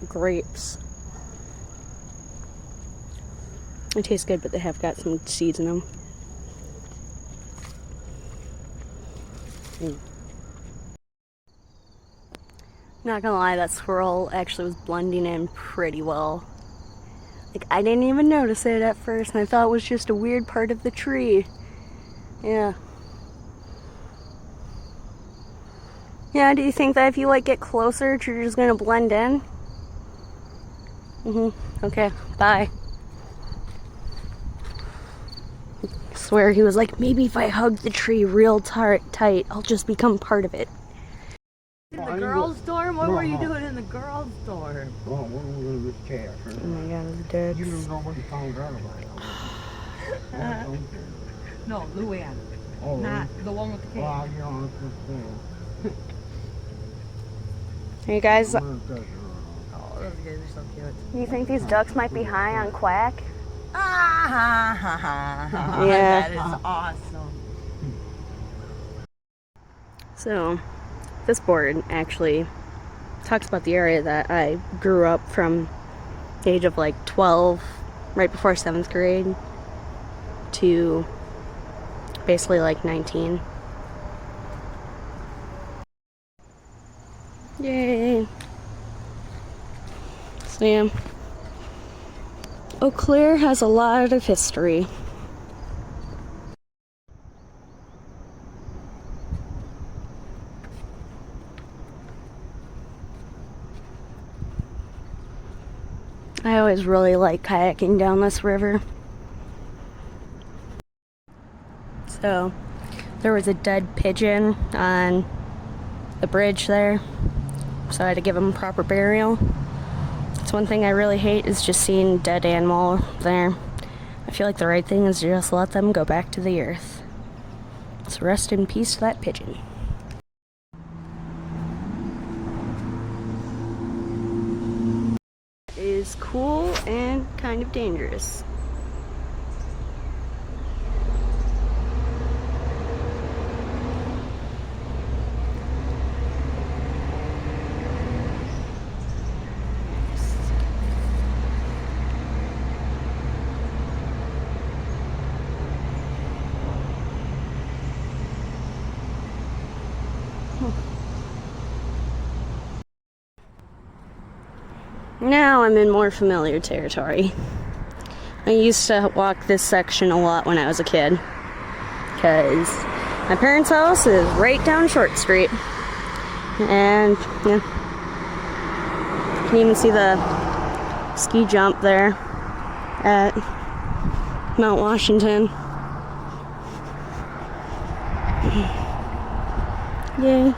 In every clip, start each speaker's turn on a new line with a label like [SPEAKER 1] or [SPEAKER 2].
[SPEAKER 1] grapes. They taste good, but they have got some seeds in them. Not gonna lie, that squirrel actually was blending in pretty well. Like, I didn't even notice it at first, and I thought it was just a weird part of the tree. Yeah. Yeah, do you think that if you, like, get closer, you're just gonna blend in? Okay, bye. I swear he was like, maybe if I hug the tree real tight, I'll just become part of it.
[SPEAKER 2] In the girls' dorm? What were you doing in the girls' dorm?
[SPEAKER 3] Well, what are we going to do cat?
[SPEAKER 1] Oh my god, it's dead.
[SPEAKER 3] You don't know what you found out about it.
[SPEAKER 2] No, Luann.
[SPEAKER 3] Oh,
[SPEAKER 2] Not the one with the cake.
[SPEAKER 3] well, you know, it's just,
[SPEAKER 1] Hey guys,
[SPEAKER 2] Oh, those guys are so cute.
[SPEAKER 1] you think these ducks might be high on quack?
[SPEAKER 2] Ah, ha, ha, ha, ha.
[SPEAKER 1] Yeah.
[SPEAKER 2] That is awesome.
[SPEAKER 1] So, this board actually talks about the area that I grew up from the age of like 12, right before 7th grade, to basically like 19. Yay! So yeah, Eau Claire has a lot of history. I always really like kayaking down this river. So, there was a dead pigeon on the bridge there, so I had to give him proper burial. It's one thing I really hate is just seeing dead animal there. I feel like the right thing is to just let them go back to the earth. So rest in peace to that pigeon. It is cool and kind of dangerous. Now I'm in more familiar territory. I used to walk this section a lot when I was a kid, because my parents' house is right down Short Street. And yeah, you can even see the ski jump there at Mount Washington. Yay.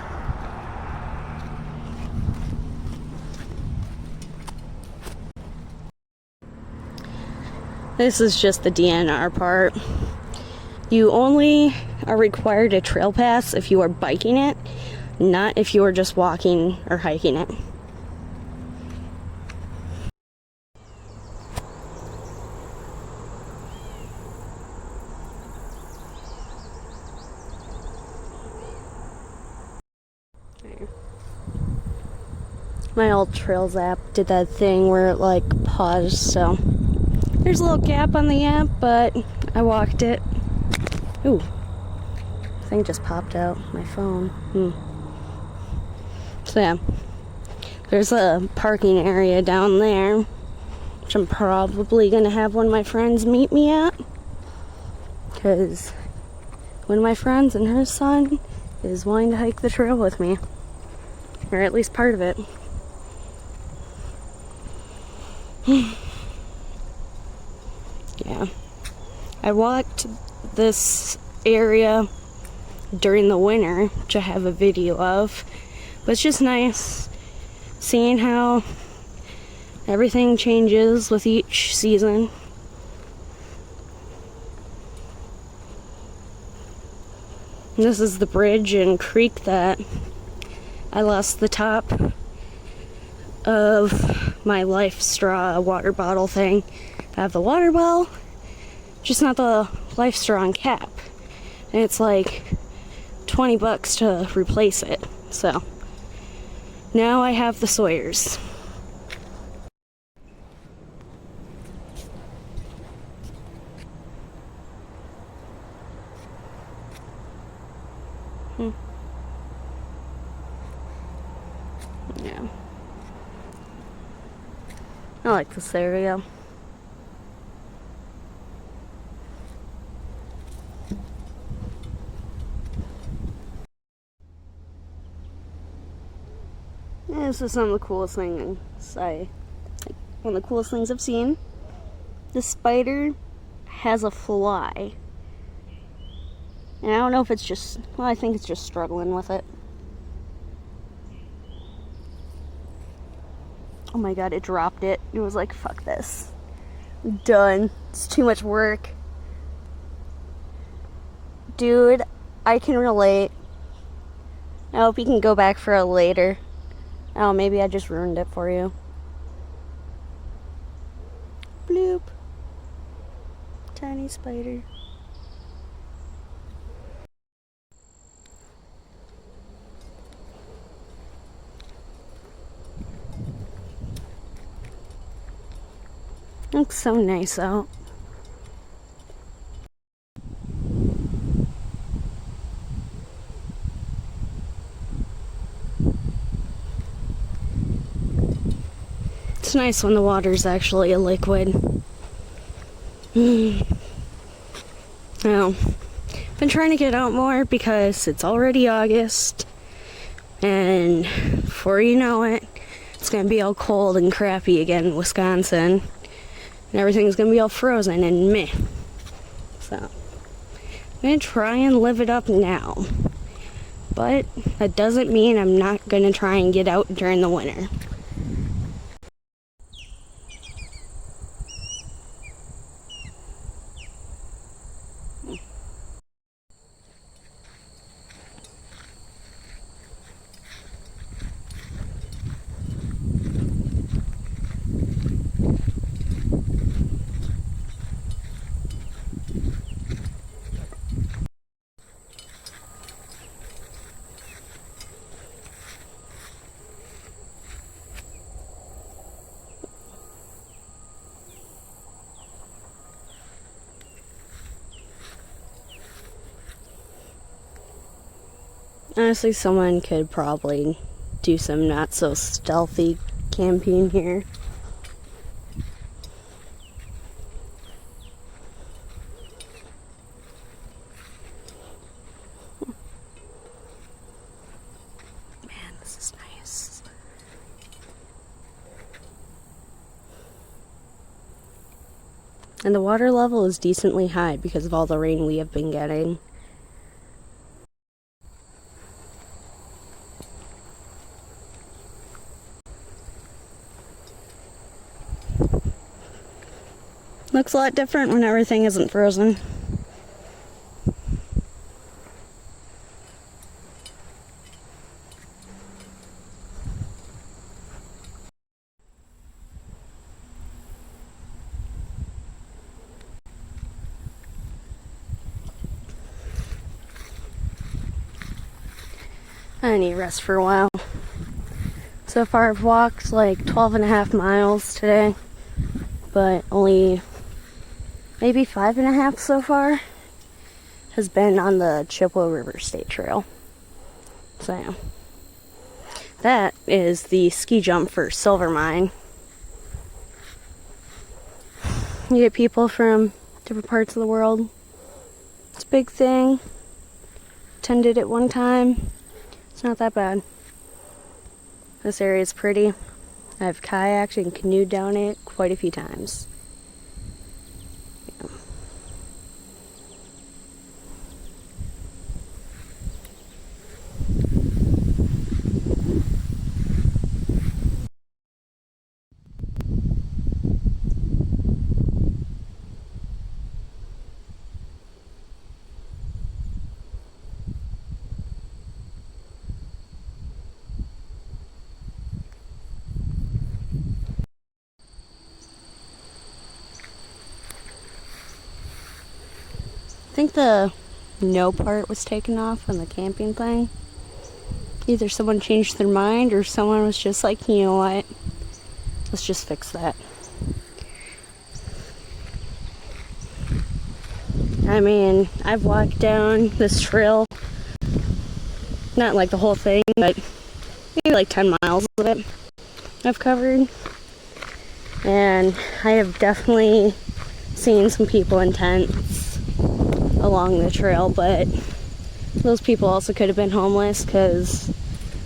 [SPEAKER 1] This is just the DNR part. You only are required a trail pass if you are biking it, not if you are just walking or hiking it. My old Trails app did that thing where it like paused, so there's a little gap on the app, but I walked it. Ooh, thing just popped out my phone. So yeah, there's a parking area down there, which I'm probably gonna have one of my friends meet me at, because one of my friends and her son is wanting to hike the trail with me, or at least part of it. Yeah, I walked this area during the winter, which I have a video of, but it's just nice seeing how everything changes with each season. And this is the bridge and creek that I lost the top of my Life Straw water bottle thing. I have the water bottle, just not the Life Straw and cap. And it's like $20 to replace it. So now I have the Sawyers. Yeah. I like this area. Yeah, this is some of the coolest things one of the coolest things I've seen. The spider has a fly. And I don't know if it's just, well, I think it's just struggling with it. Oh my god, it dropped it. It was like, fuck this. I'm done. It's too much work. Dude, I can relate. I hope you can go back for it later. Oh, maybe I just ruined it for you. Bloop. Tiny spider. Looks so nice out. It's nice when the water's actually a liquid. Now, been trying to get out more because it's already August, and before you know it, it's gonna be all cold and crappy again in Wisconsin, and everything's gonna be all frozen and meh. So, I'm gonna try and live it up now, but that doesn't mean I'm not gonna try and get out during the winter. Honestly, someone could probably do some not so stealthy camping here. Man, this is nice. And the water level is decently high because of all the rain we have been getting. Looks a lot different when everything isn't frozen. I need rest for a while. So far I've walked like 12.5 miles today, but only maybe 5.5 so far has been on the Chippewa River State Trail. So yeah. That is the ski jump for Silver Mine. You get people from different parts of the world. It's a big thing. Attended it one time. It's not that bad. This area is pretty. I've kayaked and canoed down it quite a few times. Yeah. I think the no part was taken off on the camping thing. Either someone changed their mind or someone was just like, you know what, let's just fix that. I mean, I've walked down this trail, not like the whole thing, but maybe like 10 miles of it I've covered. And I have definitely seen some people in tents along the trail, but those people also could have been homeless because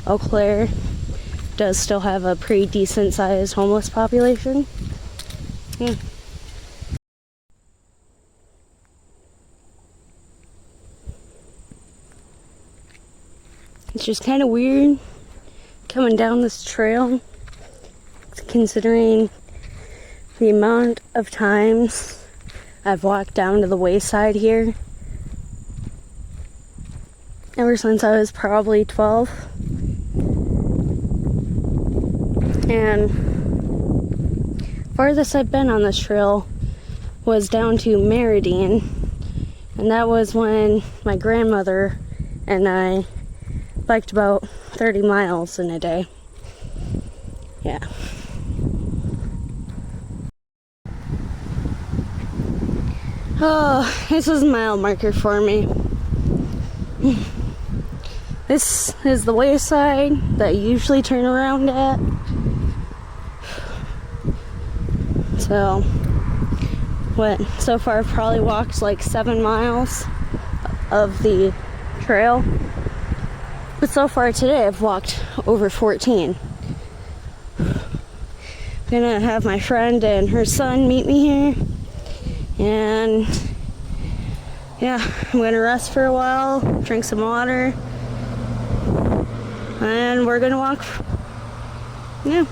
[SPEAKER 1] Eau Claire does still have a pretty decent sized homeless population. It's just kind of weird coming down this trail, considering the amount of times I've walked down to the wayside here ever since I was probably 12. And farthest I've been on this trail was down to Meridian, and that was when my grandmother and I biked about 30 miles in a day. Yeah. Oh, this is a mile marker for me. This is the wayside that I usually turn around at. So, so far I've probably walked like 7 miles of the trail. But so far today I've walked over 14. I'm gonna have my friend and her son meet me here. And yeah, I'm gonna rest for a while, drink some water, and we're gonna walk. Yeah.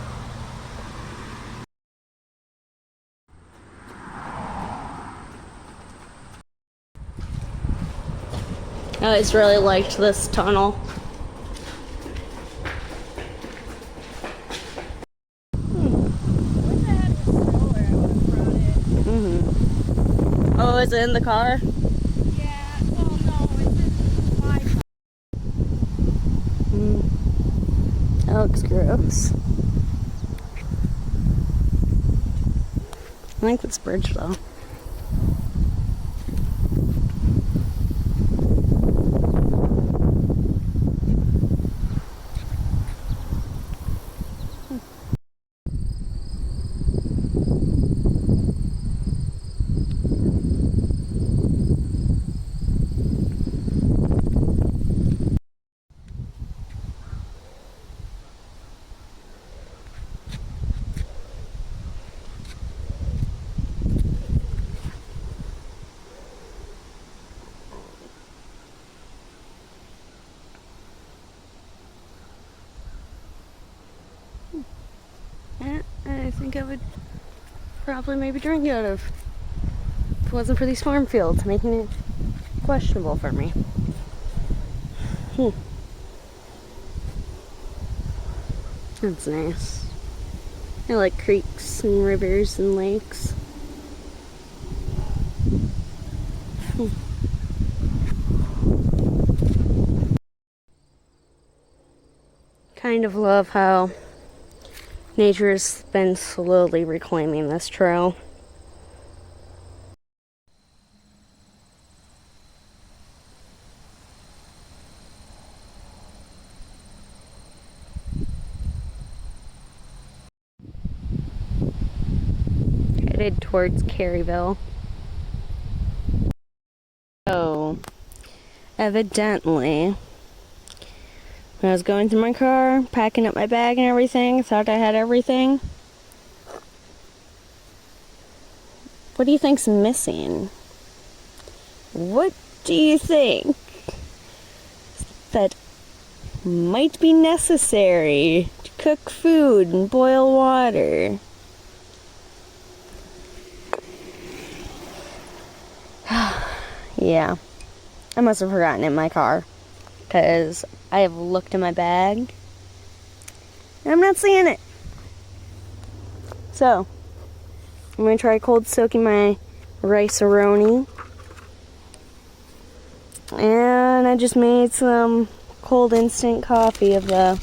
[SPEAKER 1] I always really liked this tunnel. Oh, is it in the car?
[SPEAKER 2] Yeah, well, no, it's in my car.
[SPEAKER 1] That looks gross. I like this bridge though. Yeah, I think I would probably maybe drink out of if it wasn't for these farm fields, making it questionable for me. That's nice. I like creeks and rivers and lakes. Kind of love how nature has been slowly reclaiming this trail. Headed towards Caryville. So, evidently, when I was going through my car, packing up my bag and everything, thought I had everything. What do you think's missing? What do you think that might be necessary to cook food and boil water? Yeah, I must have forgotten it in my car, because I have looked in my bag and I'm not seeing it. So, I'm going to try cold soaking my rice-a-roni. And I just made some cold instant coffee of the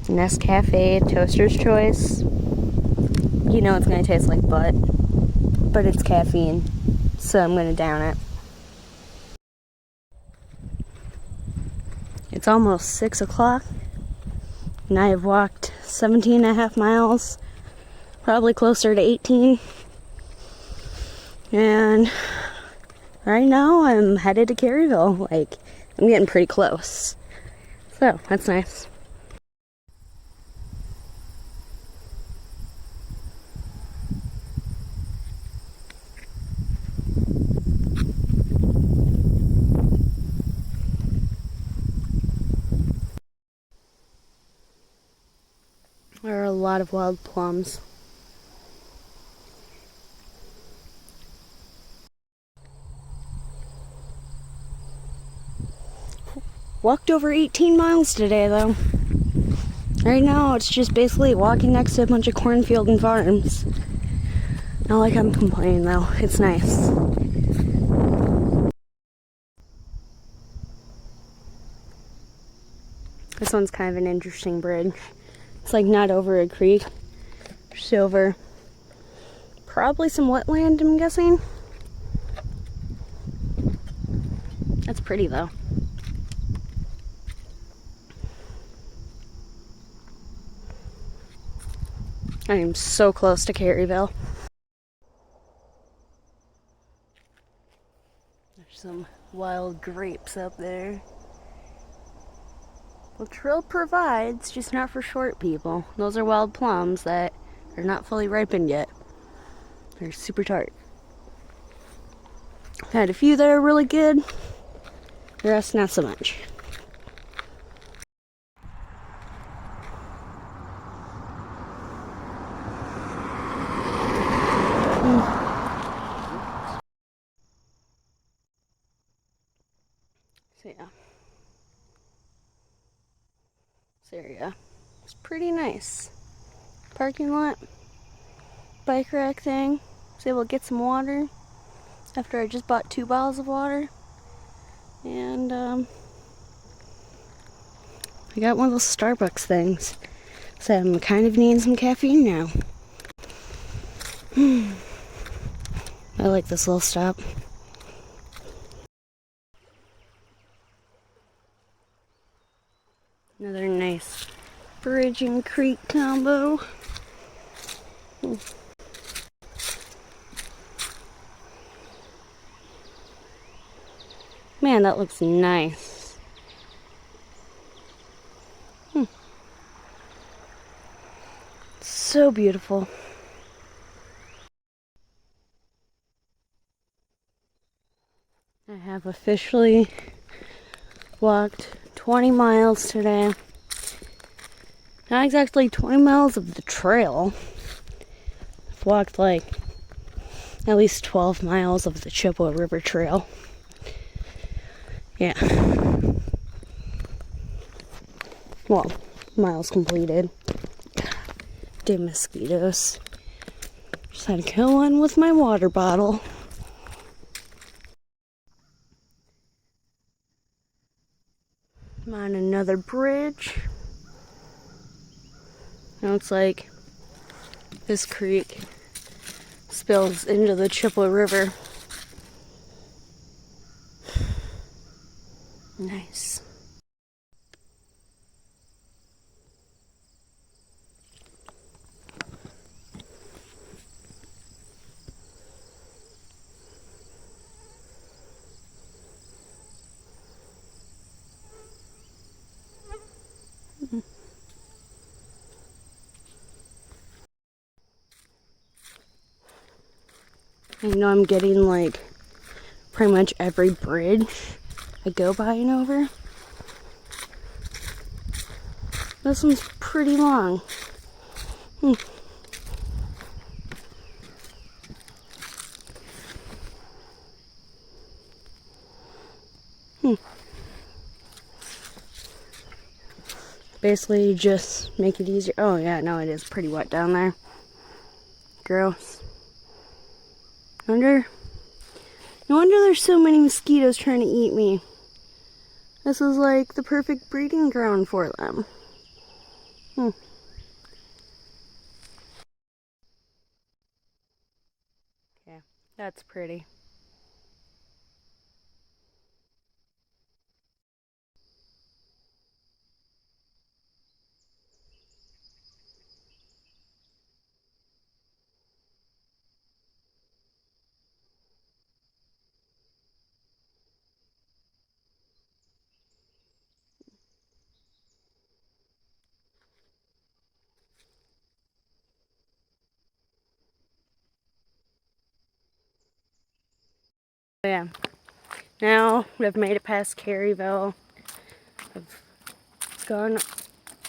[SPEAKER 1] Nescafe Toaster's Choice. You know it's going to taste like butt, but it's caffeine, so I'm going to down it. It's almost 6 o'clock, and I have walked 17.5 miles, probably closer to 18. And right now I'm headed to Caryville. Like, I'm getting pretty close. So, that's nice. There are a lot of wild plums. Walked over 18 miles today, though. Right now, it's just basically walking next to a bunch of cornfield and farms. Not like I'm complaining, though. It's nice. This one's kind of an interesting bridge. It's like not over a creek, just over probably some wetland, I'm guessing. That's pretty, though. I am so close to Caryville. There's some wild grapes up there. Well, trail provides, just not for short people. Those are wild plums that are not fully ripened yet. They're super tart. Had a few that are really good. The rest, not so much. So yeah. This area is pretty nice. Parking lot, bike rack thing. Was able to get some water after I just bought 2 bottles of water. And I got one of those Starbucks things. So I'm kind of needing some caffeine now. I like this little stop. Another nice bridge and creek combo. Man, that looks nice. So beautiful. I have officially walked 20 miles today. Not exactly 20 miles of the trail. I've walked like at least 12 miles of the Chippewa River Trail. Yeah. Well, miles completed. Damn mosquitoes. Just had to kill one with my water bottle. I'm on another bridge. Looks like this creek spills into the Chippewa River. Nice. You know, I'm getting like pretty much every bridge I go by and over. This one's pretty long. Basically, just make it easier. Oh yeah, no, it is pretty wet down there. Gross. No wonder there's so many mosquitoes trying to eat me. This is like the perfect breeding ground for them. Yeah, that's pretty. Yeah. Now we've made it past Caryville. I've gone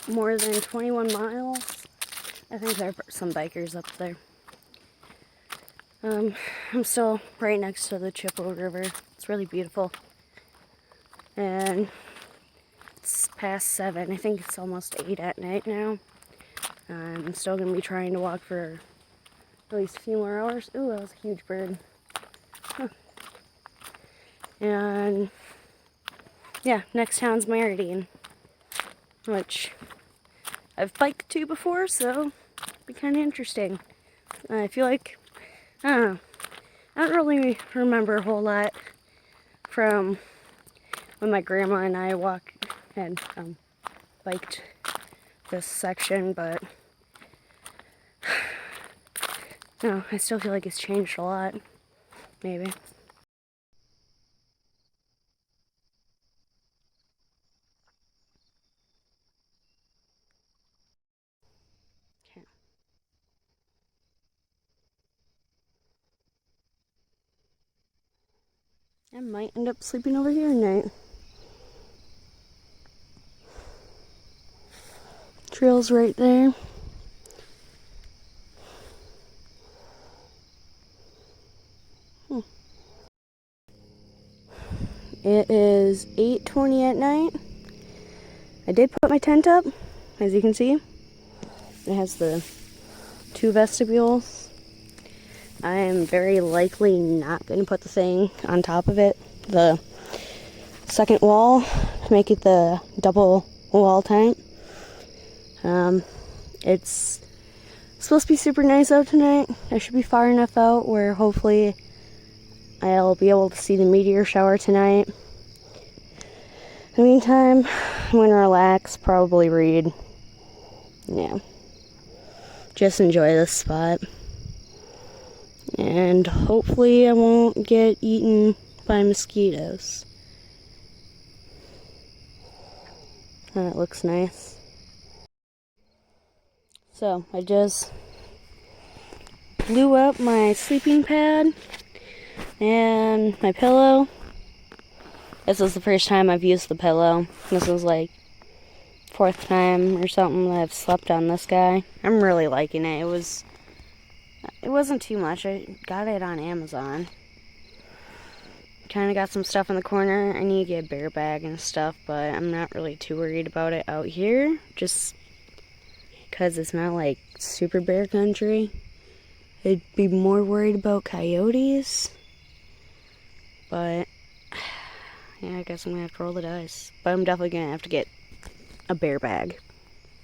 [SPEAKER 1] more than 21 miles. I think there are some bikers up there. I'm still right next to the Chippewa River. It's really beautiful. And it's past 7. I think it's almost 8 at night now. I'm still going to be trying to walk for at least a few more hours. Ooh, that was a huge bird. Huh. And yeah, next town's Meridian, which I've biked to before, so it'll be kind of interesting. I feel like, I don't know, I don't really remember a whole lot from when my grandma and I biked this section, but no, I still feel like it's changed a lot, maybe. Okay. I might end up sleeping over here tonight. Trail's right there. It is 8:20 at night. I did put my tent up, as you can see. It has the 2 vestibules. I am very likely not going to put the thing on top of it, the second wall, to make it the double wall tent. It's supposed to be super nice out tonight. I should be far enough out where hopefully I'll be able to see the meteor shower tonight. In the meantime, I'm going to relax, probably read. Yeah. Just enjoy this spot. And hopefully I won't get eaten by mosquitoes. That looks nice. So, I just blew up my sleeping pad and my pillow. This is the first time I've used the pillow. This is like 4th time or something that I've slept on this guy. I'm really liking it. It wasn't too much. I got it on Amazon. Kind of got some stuff in the corner. I need to get a bear bag and stuff, but I'm not really too worried about it out here. Just because it's not like super bear country. I'd be more worried about coyotes. But yeah, I guess I'm gonna have to roll the dice. But I'm definitely gonna have to get a bear bag.